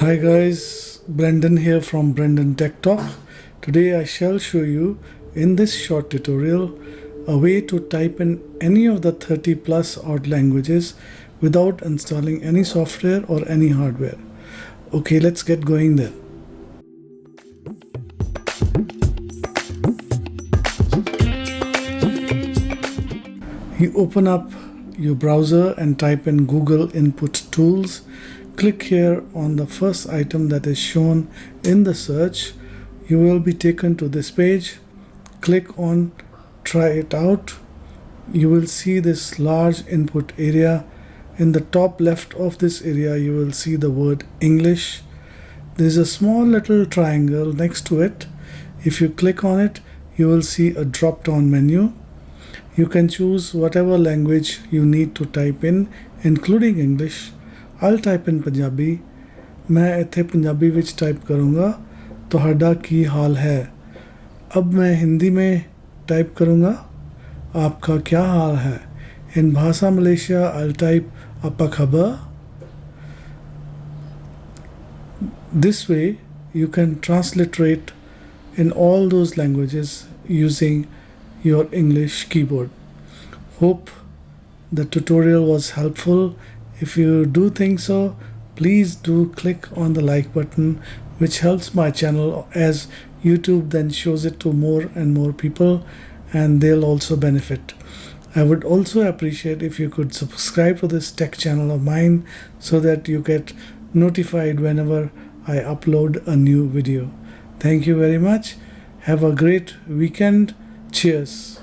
Hi guys, Brendan here from Brendan Tech Talk. Today I shall show you in this short tutorial a way to type in any of the 30 plus odd languages without installing any software or any hardware. Okay, let's get going then. You open up your browser and type in Google Input Tools. Click here on the first item that is shown in the search. You will be taken to this page. Click on Try It Out. You will see this large input area. In the top left of this area, you will see the word English. There is a small little triangle next to it. If you click on it, you will see a drop-down menu. You can choose whatever language you need to type in, including English. I'll type in Punjabi. मैं ethey Punjabi Vich type करूँगा. Tuhada Kee Haal Hai. अब मैं हिंदी में type करूँगा. आपका क्या हाल है? In Bahasa Malaysia I'll type Apa Khabar. This way you can transliterate in all those languages using your English keyboard. Hope the tutorial was helpful. If you do think so, please do click on the like button, which helps my channel as YouTube then shows it to more and more people and they'll also benefit. I would also appreciate if you could subscribe to this tech channel of mine so that you get notified whenever I upload a new video. Thank you very much. Have a great weekend. Cheers.